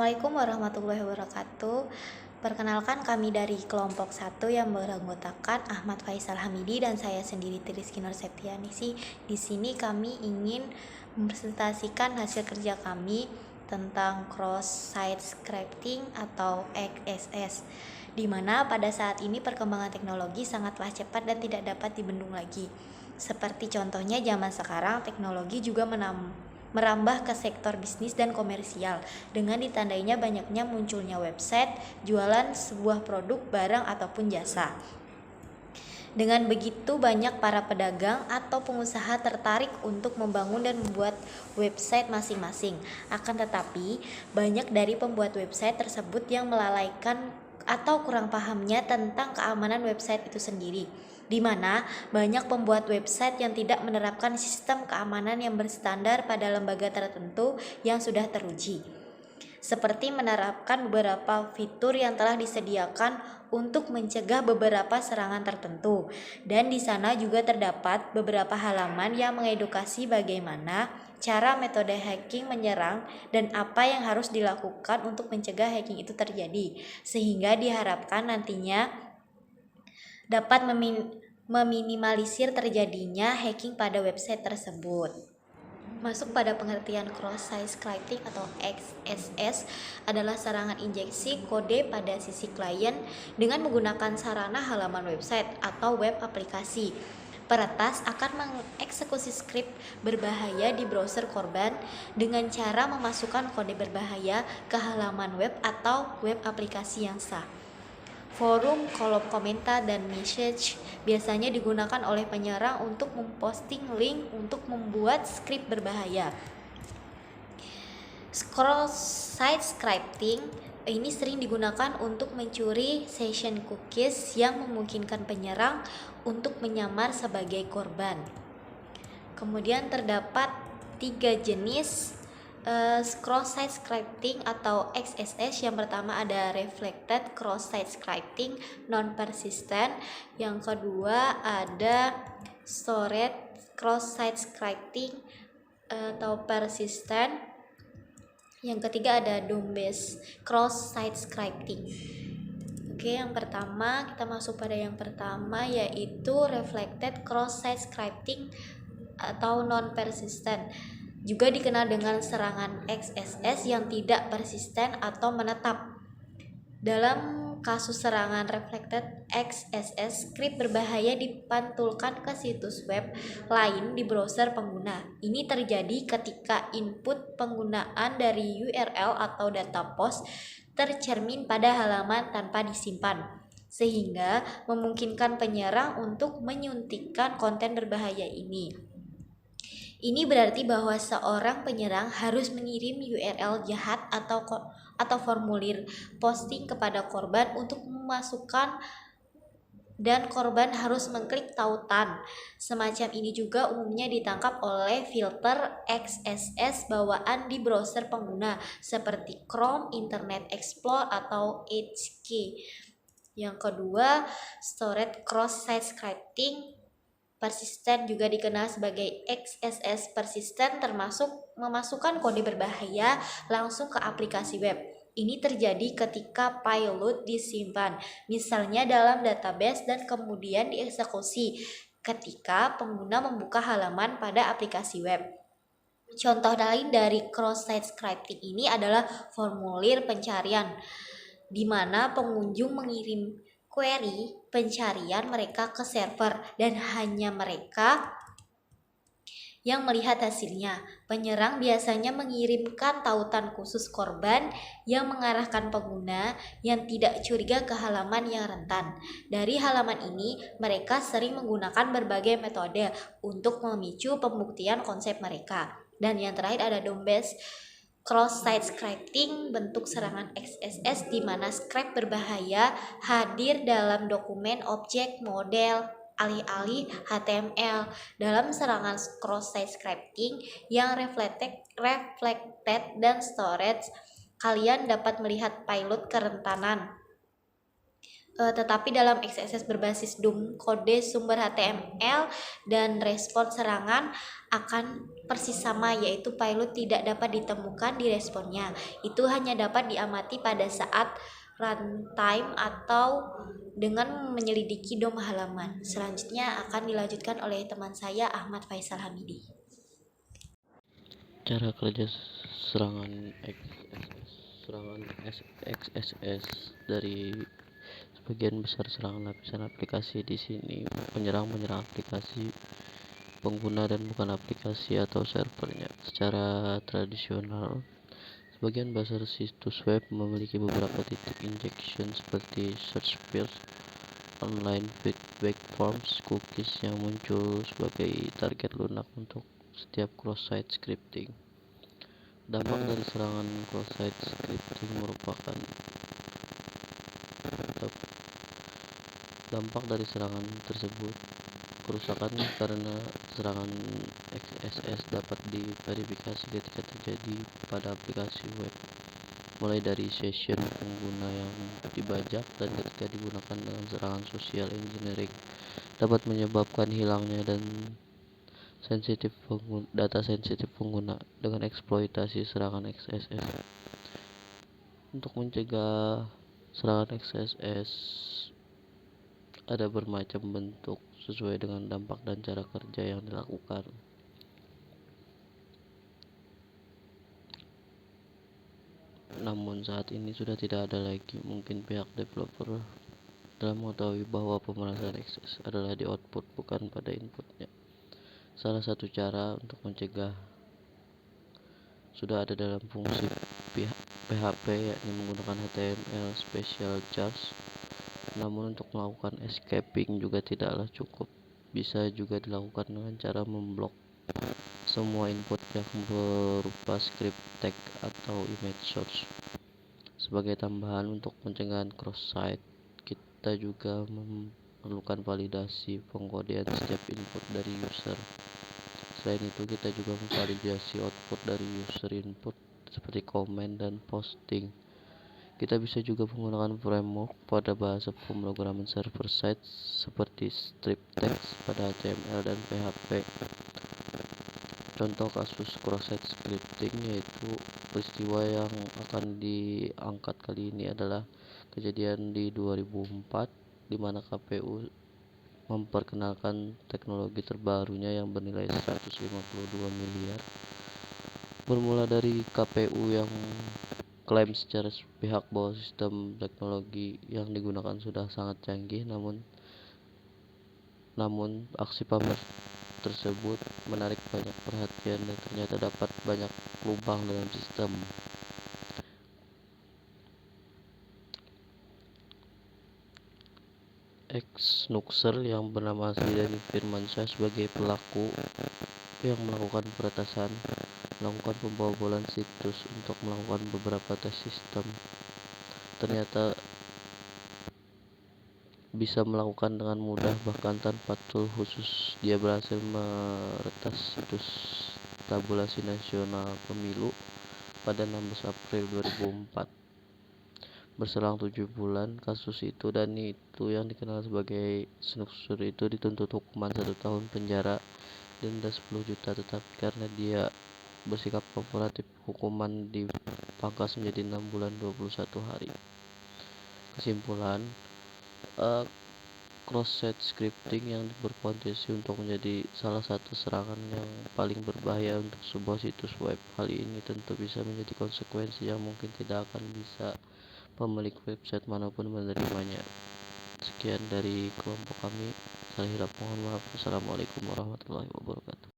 Assalamualaikum warahmatullahi wabarakatuh. Perkenalkan kami dari kelompok 1 yang beranggotakan Ahmad Faisal Hamidi dan saya sendiri Trisky Nur Septianisi. Di sini kami ingin mempresentasikan hasil kerja kami tentang cross-site scripting atau XSS, di mana pada saat ini perkembangan teknologi sangatlah cepat dan tidak dapat dibendung lagi. Seperti contohnya zaman sekarang teknologi juga merambah ke sektor bisnis dan komersial dengan ditandainya banyaknya munculnya website jualan sebuah produk, barang ataupun jasa. Dengan begitu banyak para pedagang atau pengusaha tertarik untuk membangun dan membuat website masing-masing. Akan tetapi, banyak dari pembuat website tersebut yang melalaikan atau kurang pahamnya tentang keamanan website itu sendiri, di mana banyak pembuat website yang tidak menerapkan sistem keamanan yang berstandar pada lembaga tertentu yang sudah teruji, seperti menerapkan beberapa fitur yang telah disediakan untuk mencegah beberapa serangan tertentu. Dan di sana juga terdapat beberapa halaman yang mengedukasi bagaimana cara metode hacking menyerang dan apa yang harus dilakukan untuk mencegah hacking itu terjadi, sehingga diharapkan nantinya dapat meminimalisir terjadinya hacking pada website tersebut. Masuk pada pengertian cross-site scripting atau XSS adalah serangan injeksi kode pada sisi klien dengan menggunakan sarana halaman website atau web aplikasi. Peretas akan mengeksekusi skrip berbahaya di browser korban dengan cara memasukkan kode berbahaya ke halaman web atau web aplikasi yang sah. Forum, kolom komentar, dan message biasanya digunakan oleh penyerang untuk memposting link untuk membuat skrip berbahaya. Cross-site scripting ini sering digunakan untuk mencuri session cookies yang memungkinkan penyerang untuk menyamar sebagai korban. Kemudian terdapat 3 jenis cross-site scripting atau XSS. Yang pertama ada reflected cross-site scripting non-persistent. Yang kedua ada stored cross-site scripting atau persistent. Yang ketiga ada DOM-based cross-site scripting. Oke, yang pertama kita masuk pada yang pertama, yaitu reflected cross-site scripting atau non-persistent, juga dikenal dengan serangan XSS yang tidak persisten atau menetap. Dalam kasus serangan reflected XSS, skrip berbahaya dipantulkan ke situs web lain di browser pengguna. Ini terjadi ketika input penggunaan dari URL atau data post tercermin pada halaman tanpa disimpan, sehingga memungkinkan penyerang untuk menyuntikkan konten berbahaya ini. Ini berarti bahwa seorang penyerang harus mengirim URL jahat atau formulir posting kepada korban untuk memasukkan, dan korban harus mengklik tautan. Semacam ini juga umumnya ditangkap oleh filter XSS bawaan di browser pengguna seperti Chrome, Internet Explorer, atau Edge. Yang kedua, stored cross-site scripting persisten, juga dikenal sebagai XSS persisten, termasuk memasukkan kode berbahaya langsung ke aplikasi web. Ini terjadi ketika payload disimpan, misalnya dalam database, dan kemudian dieksekusi ketika pengguna membuka halaman pada aplikasi web. Contoh lain dari cross-site scripting ini adalah formulir pencarian, di mana pengunjung mengirim query pencarian mereka ke server dan hanya mereka yang melihat hasilnya. Penyerang biasanya mengirimkan tautan khusus korban yang mengarahkan pengguna yang tidak curiga ke halaman yang rentan. Dari halaman ini, mereka sering menggunakan berbagai metode untuk memicu pembuktian konsep mereka. Dan yang terakhir ada DOM-based cross-site scripting, bentuk serangan XSS di mana script berbahaya hadir dalam dokumen, objek, model, alih-alih HTML. Dalam serangan cross-site scripting yang reflected dan storage, kalian dapat melihat payload kerentanan tetapi dalam XSS berbasis DOM, kode sumber HTML dan respon serangan akan persis sama, yaitu payload tidak dapat ditemukan di responnya. Itu hanya dapat diamati pada saat runtime atau dengan menyelidiki DOM halaman. Selanjutnya akan dilanjutkan oleh teman saya Ahmad Faisal Hamidi. Cara kerja serangan XSS. Dari sebagian besar serangan lapisan aplikasi di sini menyerang aplikasi pengguna dan bukan aplikasi atau servernya. Secara tradisional, sebagian besar situs web memiliki beberapa titik injection seperti search fields, online feedback forms, cookies yang muncul sebagai target lunak untuk setiap cross-site scripting. Dampak dari serangan cross-site scripting merupakan dampak dari serangan tersebut. Kerusakan karena serangan XSS dapat diverifikasi ketika terjadi pada aplikasi web, mulai dari session pengguna yang dibajak dan ketika digunakan dalam serangan social engineering dapat menyebabkan hilangnya data sensitif pengguna dengan eksploitasi serangan XSS. Untuk mencegah serangan XSS ada bermacam bentuk sesuai dengan dampak dan cara kerja yang dilakukan. Namun saat ini sudah tidak ada lagi mungkin pihak developer dalam mengetahui bahwa pemerasan XSS adalah di output bukan pada inputnya. Salah satu cara untuk mencegah sudah ada dalam fungsi PHP, yakni menggunakan HTML special charge. Namun untuk melakukan escaping juga tidaklah cukup. Bisa juga dilakukan dengan cara memblok semua input yang berupa script tag atau image source. Sebagai tambahan untuk pencegahan cross-site, kita juga memerlukan validasi pengkodean setiap input dari user. Selain itu, kita juga memvalidasi output dari user input seperti komen dan posting. Kita bisa juga menggunakan framework pada bahasa pemrograman server-side seperti script text pada HTML dan PHP. Contoh kasus cross-site scripting yaitu peristiwa yang akan diangkat kali ini adalah kejadian di 2004 di mana KPU memperkenalkan teknologi terbarunya yang bernilai 152 miliar. Bermula dari KPU yang klaim secara sepihak bahwa sistem teknologi yang digunakan sudah sangat canggih, namun aksi pamer tersebut menarik banyak perhatian dan ternyata dapat banyak lubang dalam sistem. Ex-Nuxer yang bernama asli Denny Firmansyah sebagai pelaku yang melakukan peretasan, melakukan pembobolan situs untuk melakukan beberapa tes sistem. Ternyata bisa melakukan dengan mudah, bahkan tanpa tool khusus. Dia berhasil meretas situs tabulasi nasional pemilu pada 16 April 2004. Berselang 7 bulan kasus itu, Dani itu yang dikenal sebagai Snuxer itu dituntut hukuman 1 tahun penjara dan denda 10 juta, tetapi karena dia bersikap kooperatif, hukuman dipangkas menjadi 6 bulan 21 hari. Kesimpulan, cross-site scripting yang berpotensi untuk menjadi salah satu serangan yang paling berbahaya untuk sebuah situs web. Hal ini tentu bisa menjadi konsekuensi yang mungkin tidak akan bisa pemilik website manapun menerimanya. Sekian dari kelompok kami. Saya mohon maaf. Assalamualaikum warahmatullahi wabarakatuh.